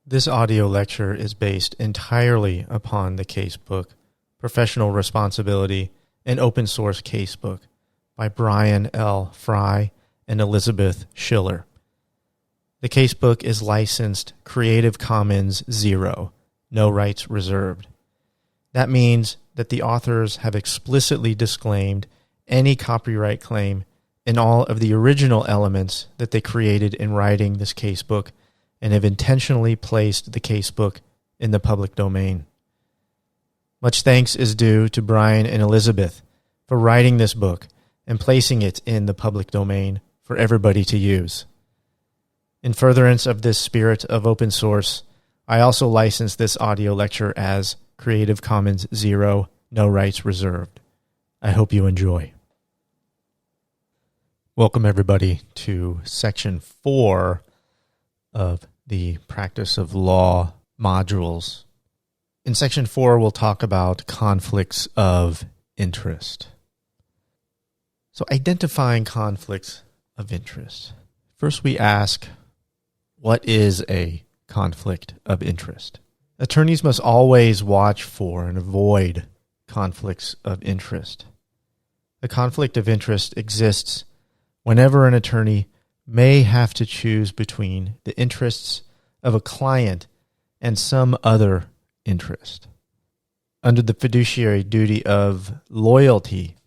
This audio lecture is based entirely upon the casebook, Professional Responsibility, and Open-Source Casebook by Brian L. Frye and Elizabeth Schiller. The casebook is licensed Creative Commons 0, no rights reserved. That means that the authors have explicitly disclaimed any copyright claim in all of the original elements that they created in writing this casebook, and have intentionally placed the casebook in the public domain. Much thanks is due to Brian and Elizabeth for writing this book and placing it in the public domain for everybody to use. In furtherance of this spirit of open source, I also license this audio lecture as Creative Commons 0, no rights reserved. I hope you enjoy. Welcome everybody to section 4 of the Practice of Law modules. In section 4, we'll talk about conflicts of interest. So identifying conflicts of interest. First we ask, what is a conflict of interest? Attorneys must always watch for and avoid conflicts of interest. A conflict of interest exists whenever an attorney may have to choose between the interests of a client and some other interest. Under the fiduciary duty of loyalty,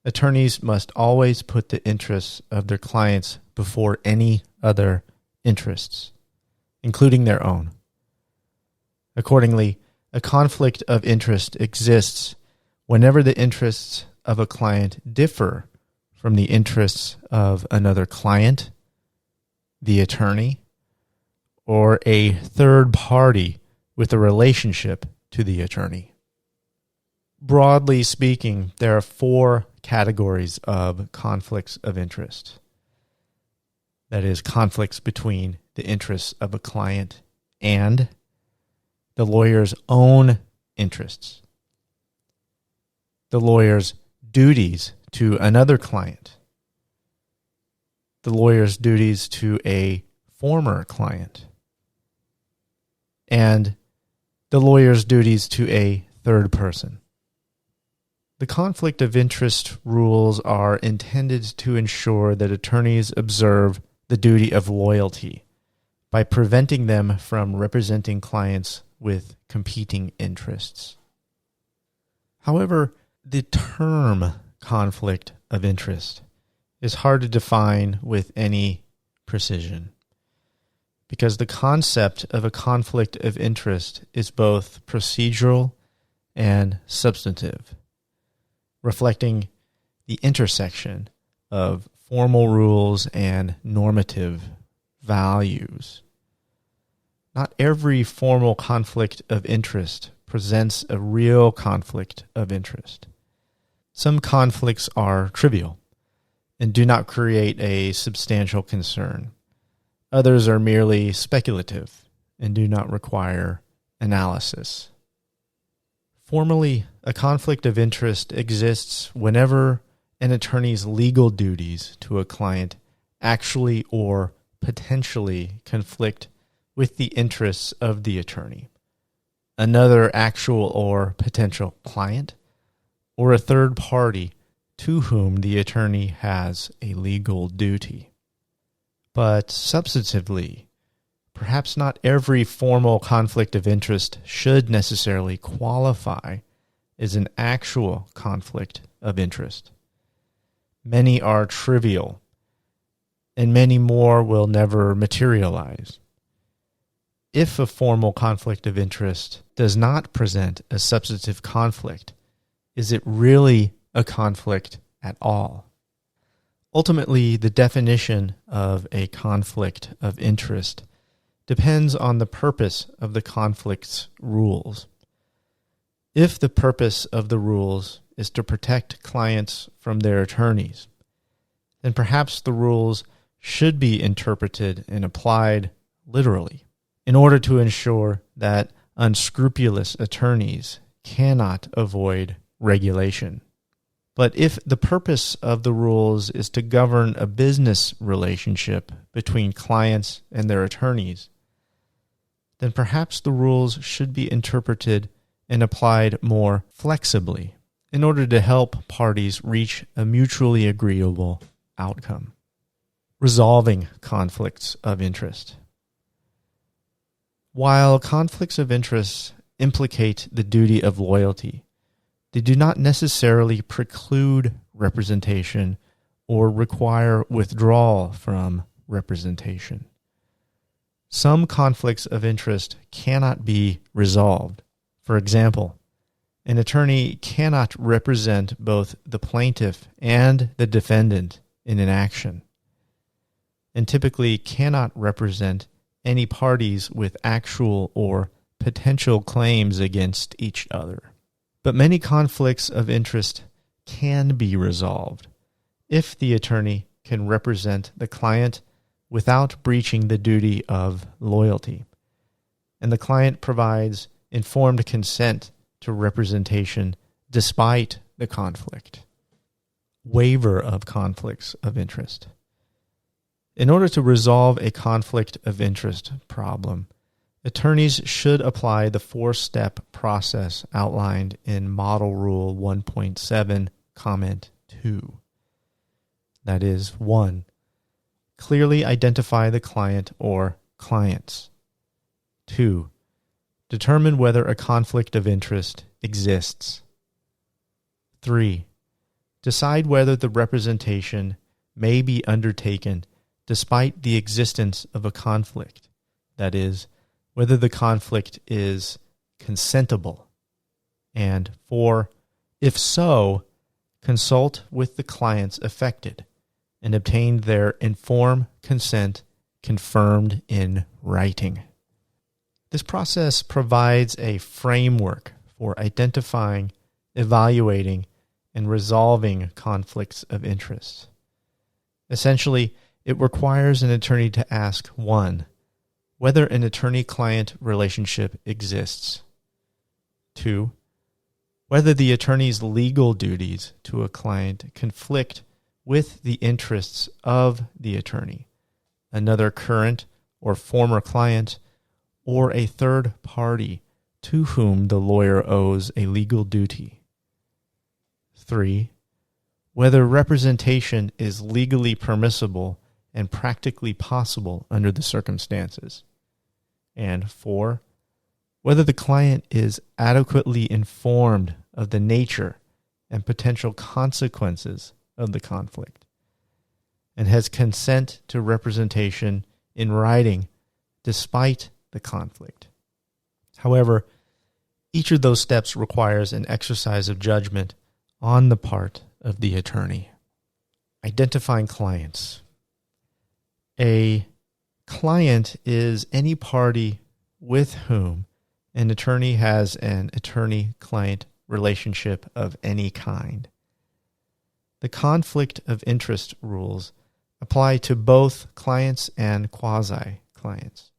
attorneys must always put the interests of their clients before any other interests, including their own. Accordingly, a conflict of interest exists whenever the interests of a client differ from the interests of another client, the attorney, or a third party with a relationship to the attorney. Broadly speaking, there are 4 categories of conflicts of interest. That is, conflicts between the interests of a client and the lawyer's own interests, the lawyer's duties to another client, the lawyer's duties to a former client, and the lawyer's duties to a third person. The conflict of interest rules are intended to ensure that attorneys observe the duty of loyalty by preventing them from representing clients with competing interests. However, the term conflict of interest is hard to define with any precision, because the concept of a conflict of interest is both procedural and substantive, reflecting the intersection of formal rules and normative values. Not every formal conflict of interest presents a real conflict of interest. Some conflicts are trivial and do not create a substantial concern. Others are merely speculative and do not require analysis. Formally, a conflict of interest exists whenever an attorney's legal duties to a client actually or potentially conflict with the interests of the attorney, another actual or potential client, or a third party to whom the attorney has a legal duty. But substantively, perhaps not every formal conflict of interest should necessarily qualify as an actual conflict of interest. Many are trivial, and many more will never materialize. If a formal conflict of interest does not present a substantive conflict, is it really a conflict at all? Ultimately, the definition of a conflict of interest depends on the purpose of the conflict's rules. If the purpose of the rules is to protect clients from their attorneys, then perhaps the rules should be interpreted and applied literally in order to ensure that unscrupulous attorneys cannot avoid regulation. But if the purpose of the rules is to govern a business relationship between clients and their attorneys, then perhaps the rules should be interpreted and applied more flexibly in order to help parties reach a mutually agreeable outcome. Resolving conflicts of interest. While conflicts of interest implicate the duty of loyalty, they do not necessarily preclude representation or require withdrawal from representation. Some conflicts of interest cannot be resolved. For example, an attorney cannot represent both the plaintiff and the defendant in an action, and typically cannot represent any parties with actual or potential claims against each other. But many conflicts of interest can be resolved if the attorney can represent the client without breaching the duty of loyalty, and the client provides informed consent to representation despite the conflict. Waiver of conflicts of interest. In order to resolve a conflict of interest problem, attorneys should apply the 4-step process outlined in Model Rule 1.7, Comment 2. That is, 1. Clearly identify the client or clients. 2. Determine whether a conflict of interest exists. 3. Decide whether the representation may be undertaken despite the existence of a conflict. That is, whether the conflict is consentable. And 4. If so, consult with the clients affected and obtain their informed consent confirmed in writing. This process provides a framework for identifying, evaluating, and resolving conflicts of interest. Essentially, it requires an attorney to ask 1. Whether an attorney-client relationship exists. 2. Whether the attorney's legal duties to a client conflict with the interests of the attorney, another current or former client, or a third party to whom the lawyer owes a legal duty. 3. Whether representation is legally permissible and practically possible under the circumstances. And 4. Whether the client is adequately informed of the nature and potential consequences of the conflict and has consent to representation in writing despite the conflict. However, each of those steps requires an exercise of judgment on the part of the attorney. Identifying clients. A client is any party with whom an attorney has an attorney-client relationship of any kind. The conflict of interest rules apply to both clients and quasi-clients.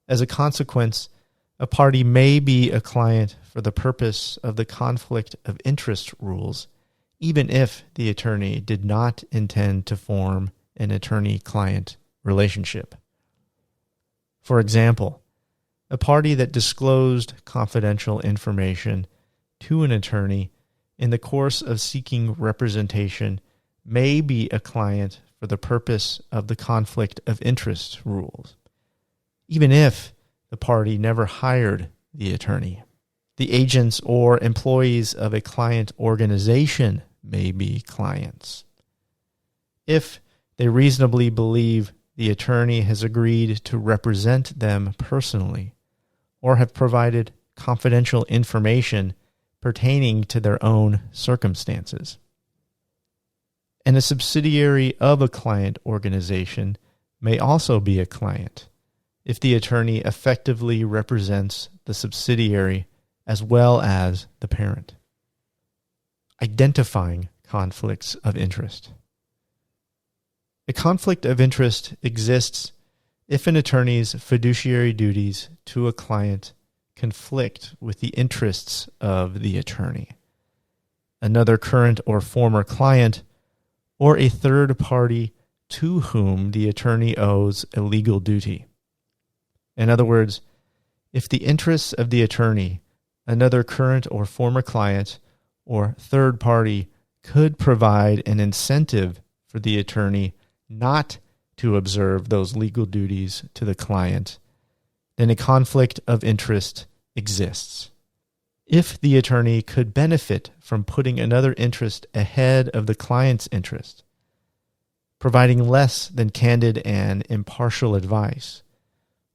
As a consequence, a party may be a client for the purpose of the conflict of interest rules, even if the attorney did not intend to form an attorney-client relationship. For example, a party that disclosed confidential information to an attorney in the course of seeking representation may be a client for the purpose of the conflict of interest rules, even if the party never hired the attorney. The agents or employees of a client organization may be clients, if they reasonably believe the attorney has agreed to represent them personally or have provided confidential information pertaining to their own circumstances. And a subsidiary of a client organization may also be a client if the attorney effectively represents the subsidiary as well as the parent. Identifying conflicts of interest. A conflict of interest exists if an attorney's fiduciary duties to a client conflict with the interests of the attorney, another current or former client, or a third party to whom the attorney owes a legal duty. In other words, if the interests of the attorney, another current or former client, or third party could provide an incentive for the attorney not to observe those legal duties to the client, then a conflict of interest exists. If the attorney could benefit from putting another interest ahead of the client's interest, providing less than candid and impartial advice,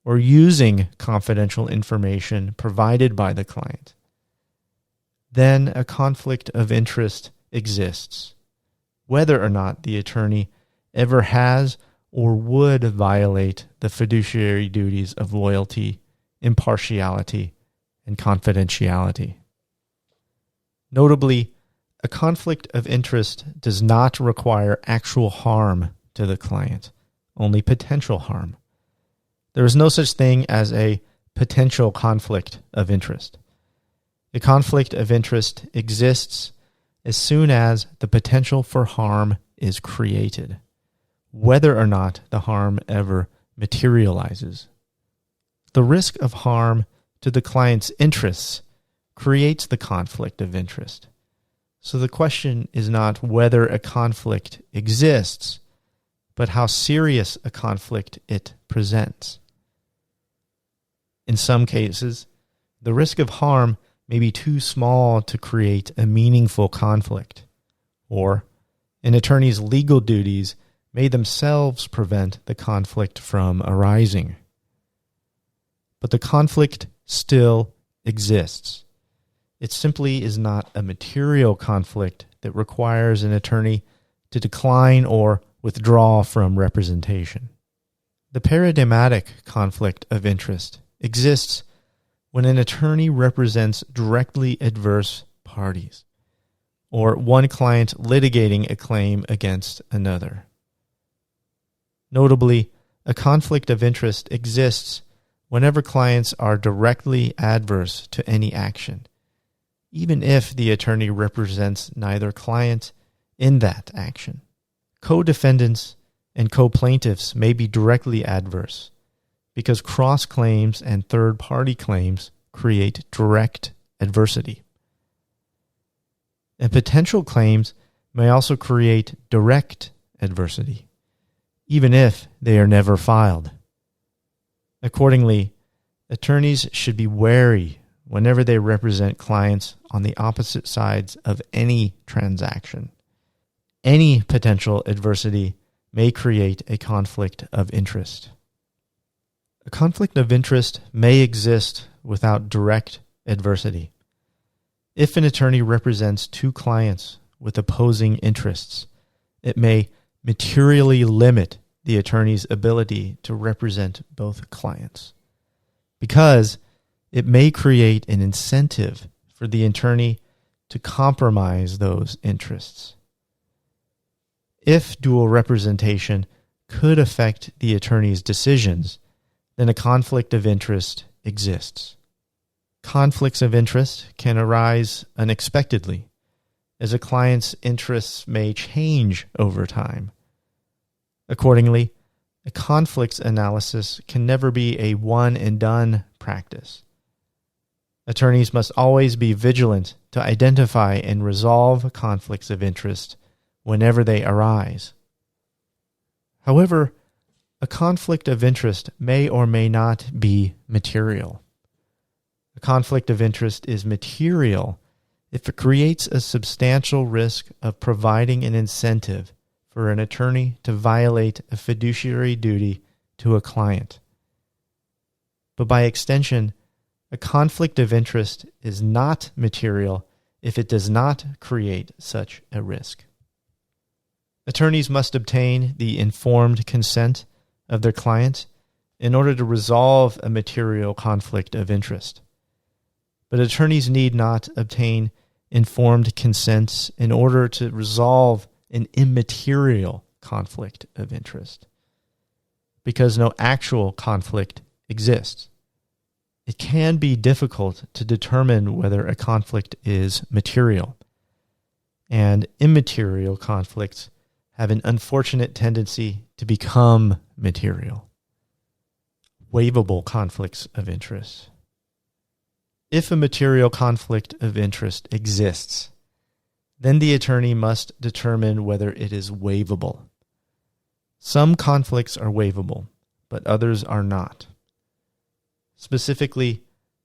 or using confidential information provided by the client, then a conflict of interest exists, whether or not the attorney ever has or would violate the fiduciary duties of loyalty, impartiality, and confidentiality. Notably, a conflict of interest does not require actual harm to the client, only potential harm. There is no such thing as a potential conflict of interest. A conflict of interest exists as soon as the potential for harm is created, whether or not the harm ever materializes. The risk of harm to the client's interests creates the conflict of interest. So the question is not whether a conflict exists, but how serious a conflict it presents. In some cases, the risk of harm may be too small to create a meaningful conflict, or an attorney's legal duties may themselves prevent the conflict from arising. But the conflict still exists. It simply is not a material conflict that requires an attorney to decline or withdraw from representation. The paradigmatic conflict of interest exists when an attorney represents directly adverse parties, or one client litigating a claim against another. Notably, a conflict of interest exists whenever clients are directly adverse to any action, even if the attorney represents neither client in that action. Co-defendants and co-plaintiffs may be directly adverse because cross-claims and third-party claims create direct adversity. And potential claims may also create direct adversity, even if they are never filed. Accordingly, attorneys should be wary whenever they represent clients on the opposite sides of any transaction. Any potential adversity may create a conflict of interest. A conflict of interest may exist without direct adversity. If an attorney represents two clients with opposing interests, it may materially limit the attorney's ability to represent both clients, because it may create an incentive for the attorney to compromise those interests. If dual representation could affect the attorney's decisions, then a conflict of interest exists. Conflicts of interest can arise unexpectedly, as a client's interests may change over time. Accordingly, a conflicts analysis can never be a one-and-done practice. Attorneys must always be vigilant to identify and resolve conflicts of interest whenever they arise. However, a conflict of interest may or may not be material. A conflict of interest is material if it creates a substantial risk of providing an incentive for an attorney to violate a fiduciary duty to a client. But by extension, a conflict of interest is not material if it does not create such a risk. Attorneys must obtain the informed consent of their client in order to resolve a material conflict of interest. But attorneys need not obtain informed consents in order to resolve an immaterial conflict of interest, because no actual conflict exists. It can be difficult to determine whether a conflict is material, and immaterial conflicts have an unfortunate tendency to become material. Waivable conflicts of interest. If a material conflict of interest exists, then the attorney must determine whether it is waivable. Some conflicts are waivable, but others are not. Specifically,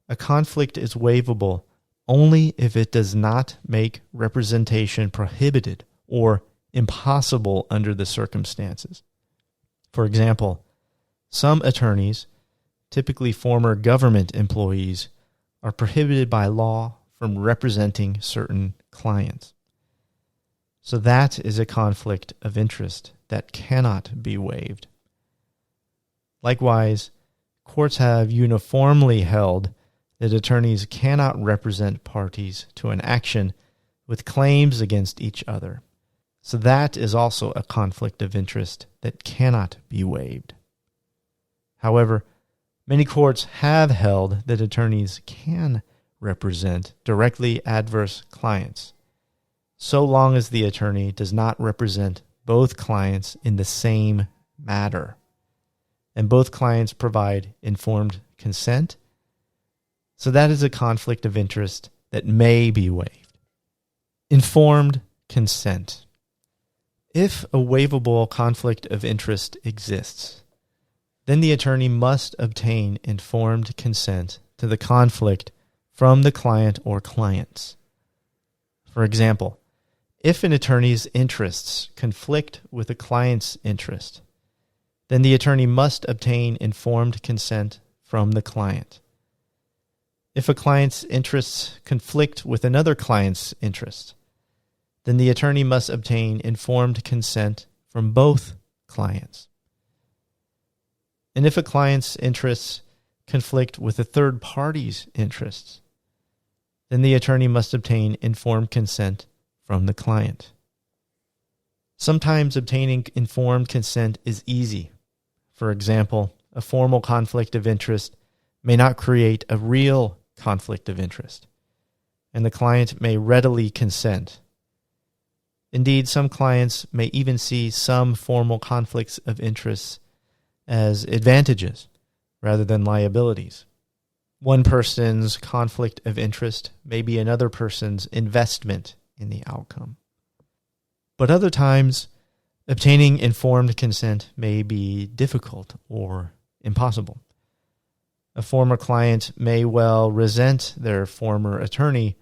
a conflict is waivable only if it does not make representation prohibited or impossible under the circumstances. For example, some attorneys, typically former government employees, are prohibited by law from representing certain clients. So that is a conflict of interest that cannot be waived. Likewise, courts have uniformly held that attorneys cannot represent parties to an action with claims against each other. So that is also a conflict of interest that cannot be waived. However, many courts have held that attorneys can represent directly adverse clients, so long as the attorney does not represent both clients in the same matter, and both clients provide informed consent. So that is a conflict of interest that may be waived. Informed consent. If a waivable conflict of interest exists, then the attorney must obtain informed consent to the conflict from the client or clients. For example, if an attorney's interests conflict with a client's interest, then the attorney must obtain informed consent from the client. If a client's interests conflict with another client's interests, then the attorney must obtain informed consent from both clients. And if a client's interests conflict with a third party's interests, then the attorney must obtain informed consent from the client. Sometimes obtaining informed consent is easy. For example, a formal conflict of interest may not create a real conflict of interest, and the client may readily consent. Indeed, some clients may even see some formal conflicts of interest as advantages rather than liabilities. One person's conflict of interest may be another person's investment in the outcome. But other times, obtaining informed consent may be difficult or impossible. A former client may well resent their former attorney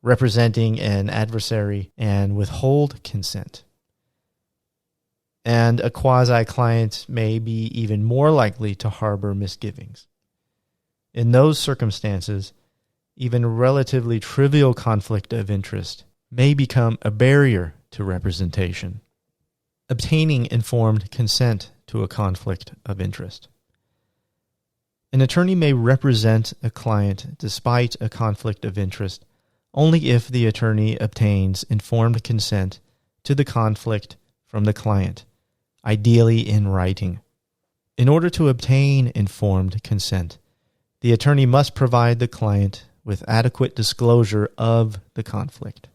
representing an adversary and withhold consent. And a quasi-client may be even more likely to harbor misgivings. In those circumstances, even a relatively trivial conflict of interest may become a barrier to representation. Obtaining informed consent to a conflict of interest. An attorney may represent a client despite a conflict of interest only if the attorney obtains informed consent to the conflict from the client, ideally in writing. In order to obtain informed consent, the attorney must provide the client with adequate disclosure of the conflict.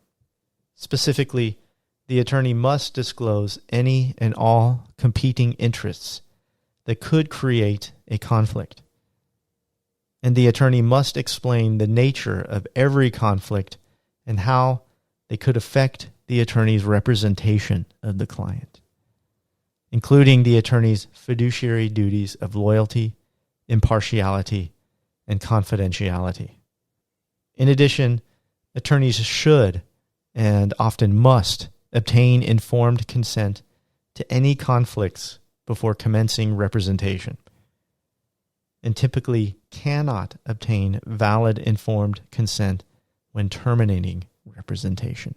Specifically, the attorney must disclose any and all competing interests that could create a conflict. And the attorney must explain the nature of every conflict and how they could affect the attorney's representation of the client, including the attorney's fiduciary duties of loyalty, impartiality, and confidentiality. In addition, attorneys should, and often must, obtain informed consent to any conflicts before commencing representation, and typically cannot obtain valid informed consent when terminating representation.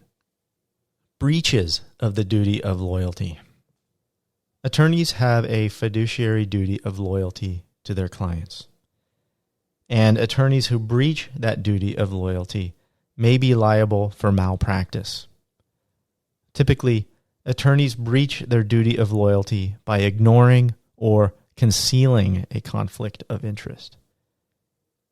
Breaches of the duty of loyalty. Attorneys have a fiduciary duty of loyalty to their clients, and attorneys who breach that duty of loyalty may be liable for malpractice. Typically, attorneys breach their duty of loyalty by ignoring or concealing a conflict of interest.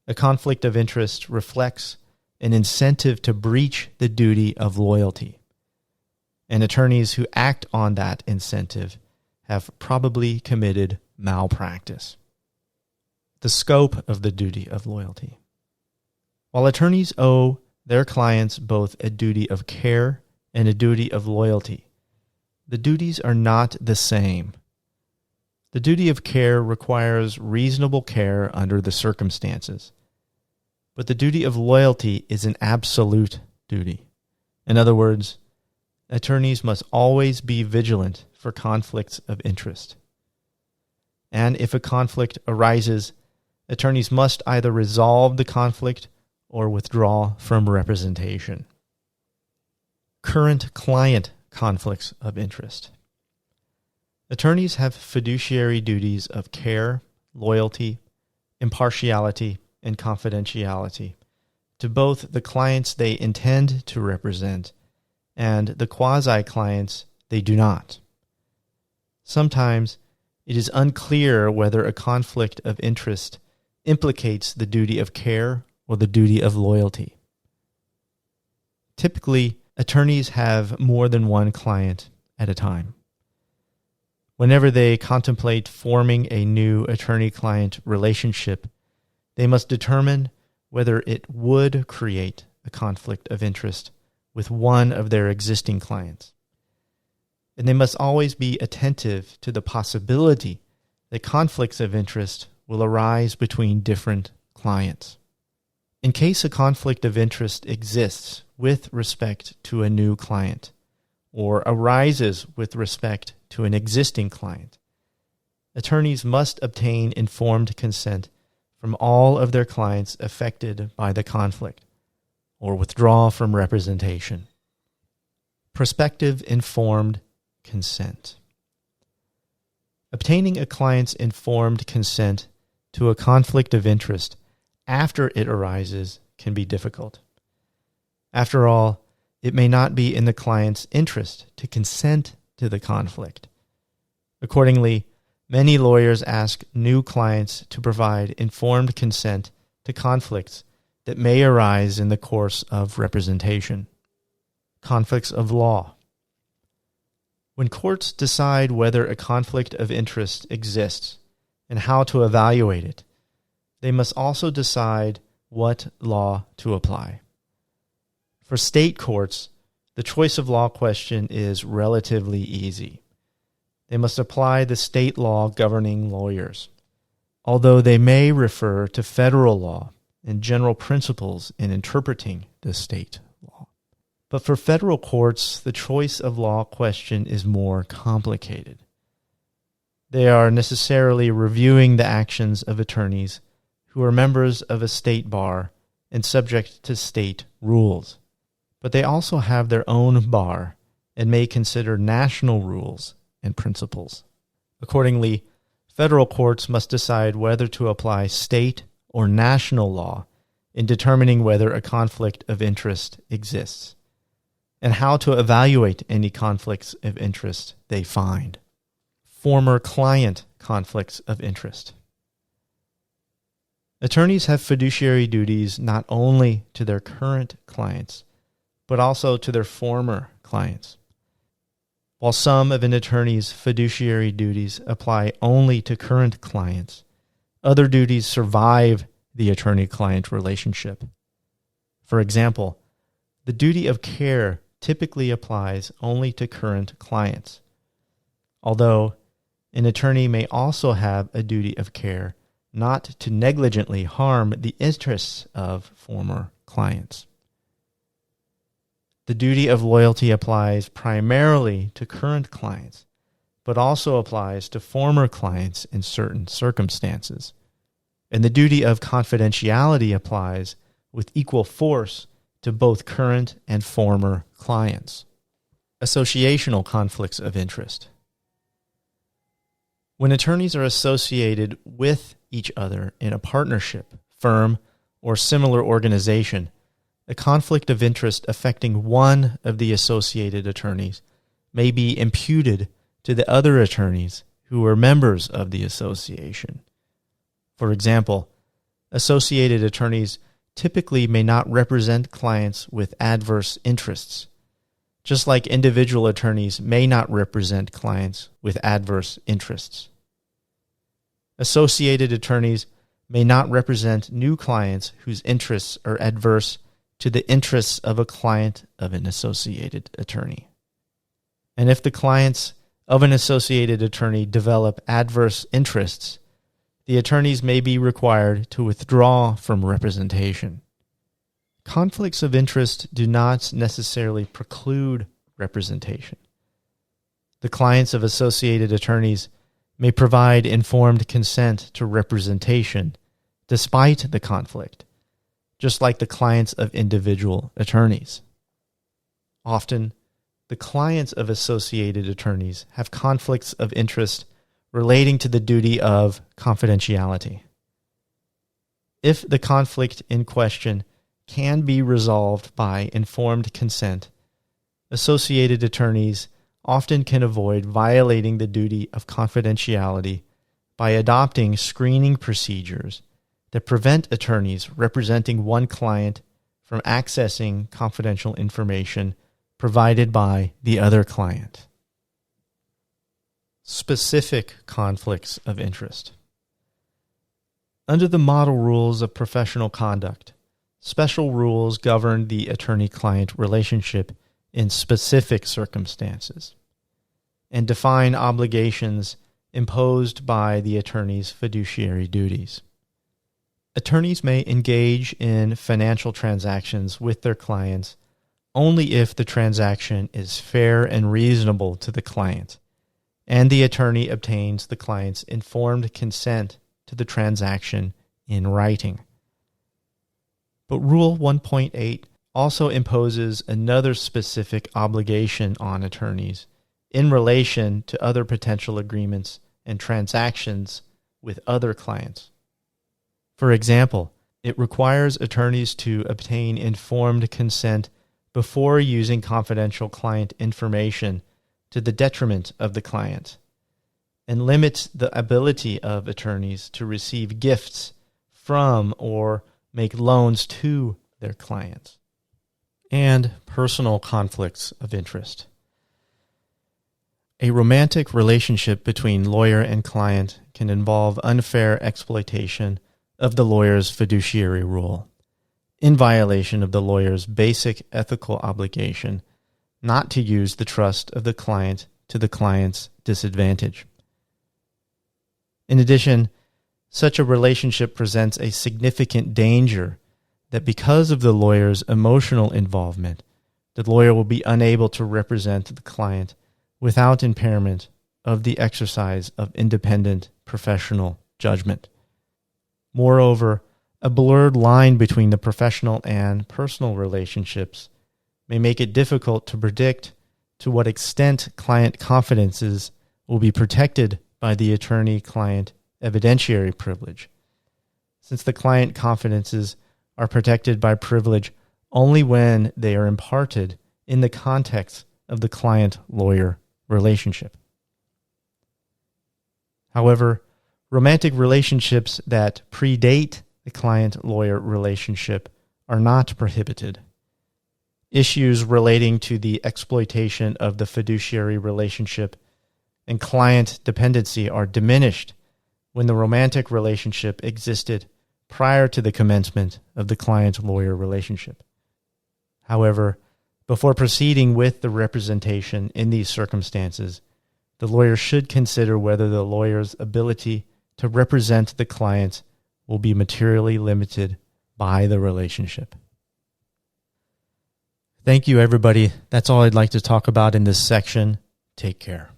A conflict of interest reflects an incentive to breach the duty of loyalty, and attorneys who act on that incentive have probably committed malpractice. The scope of the duty of loyalty. While attorneys owe their clients both a duty of care and a duty of loyalty, the duties are not the same. The duty of care requires reasonable care under the circumstances, but the duty of loyalty is an absolute duty. In other words, attorneys must always be vigilant for conflicts of interest. And if a conflict arises, attorneys must either resolve the conflict or withdraw from representation. Current client conflicts of interest. Attorneys have fiduciary duties of care, loyalty, impartiality, and confidentiality to both the clients they intend to represent and the quasi-clients they do not. Sometimes it is unclear whether a conflict of interest implicates the duty of care or the duty of loyalty. Typically, attorneys have more than one client at a time. Whenever they contemplate forming a new attorney-client relationship, they must determine whether it would create a conflict of interest with one of their existing clients. And they must always be attentive to the possibility that conflicts of interest will arise between different clients. In case a conflict of interest exists with respect to a new client, or arises with respect to an existing client, attorneys must obtain informed consent from all of their clients affected by the conflict, or withdraw from representation. Prospective informed consent. Obtaining a client's informed consent to a conflict of interest after it arises can be difficult. After all, it may not be in the client's interest to consent to the conflict. Accordingly, many lawyers ask new clients to provide informed consent to conflicts that may arise in the course of representation. Conflicts of law. When courts decide whether a conflict of interest exists and how to evaluate it, they must also decide what law to apply. For state courts, the choice of law question is relatively easy. They must apply the state law governing lawyers, although they may refer to federal law and general principles in interpreting the state law. But for federal courts, the choice of law question is more complicated. They are necessarily reviewing the actions of attorneys who are members of a state bar and subject to state rules. But they also have their own bar and may consider national rules and principles. Accordingly, federal courts must decide whether to apply state or national law in determining whether a conflict of interest exists, and how to evaluate any conflicts of interest they find. Former client conflicts of interest. Attorneys have fiduciary duties not only to their current clients, but also to their former clients. While some of an attorney's fiduciary duties apply only to current clients, other duties survive the attorney-client relationship. For example, the duty of care typically applies only to current clients, although an attorney may also have a duty of care not to negligently harm the interests of former clients. The duty of loyalty applies primarily to current clients, but also applies to former clients in certain circumstances. And the duty of confidentiality applies with equal force to both current and former clients. Associational conflicts of interest. When attorneys are associated with each other in a partnership, firm, or similar organization, a conflict of interest affecting one of the associated attorneys may be imputed to the other attorneys who are members of the association. For example, associated attorneys typically may not represent clients with adverse interests, just like individual attorneys may not represent clients with adverse interests. Associated attorneys may not represent new clients whose interests are adverse to the interests of a client of an associated attorney. And if the clients of an associated attorney develop adverse interests, the attorneys may be required to withdraw from representation. Conflicts of interest do not necessarily preclude representation. The clients of associated attorneys may provide informed consent to representation despite the conflict, just like the clients of individual attorneys. Often, the clients of associated attorneys have conflicts of interest relating to the duty of confidentiality. If the conflict in question can be resolved by informed consent, associated attorneys often can avoid violating the duty of confidentiality by adopting screening procedures that prevent attorneys representing one client from accessing confidential information provided by the other client. Specific conflicts of interest. Under the model rules of professional conduct, special rules govern the attorney-client relationship in specific circumstances and define obligations imposed by the attorney's fiduciary duties. Attorneys may engage in financial transactions with their clients only if the transaction is fair and reasonable to the client, and the attorney obtains the client's informed consent to the transaction in writing. But Rule 1.8 also imposes another specific obligation on attorneys in relation to other potential agreements and transactions with other clients. For example, it requires attorneys to obtain informed consent before using confidential client information to the detriment of the client, and limits the ability of attorneys to receive gifts from or make loans to their clients. And personal conflicts of interest. A romantic relationship between lawyer and client can involve unfair exploitation of the lawyer's fiduciary role, in violation of the lawyer's basic ethical obligation not to use the trust of the client to the client's disadvantage. In addition, such a relationship presents a significant danger that because of the lawyer's emotional involvement, the lawyer will be unable to represent the client without impairment of the exercise of independent professional judgment. Moreover, a blurred line between the professional and personal relationships may make it difficult to predict to what extent client confidences will be protected by the attorney-client evidentiary privilege, since the client confidences are protected by privilege only when they are imparted in the context of the client-lawyer relationship. However, romantic relationships that predate the client-lawyer relationship are not prohibited. Issues relating to the exploitation of the fiduciary relationship and client dependency are diminished when the romantic relationship existed prior to the commencement of the client-lawyer relationship. However, before proceeding with the representation in these circumstances, the lawyer should consider whether the lawyer's ability to represent the client will be materially limited by the relationship. Thank you, everybody. That's all I'd like to talk about in this section. Take care.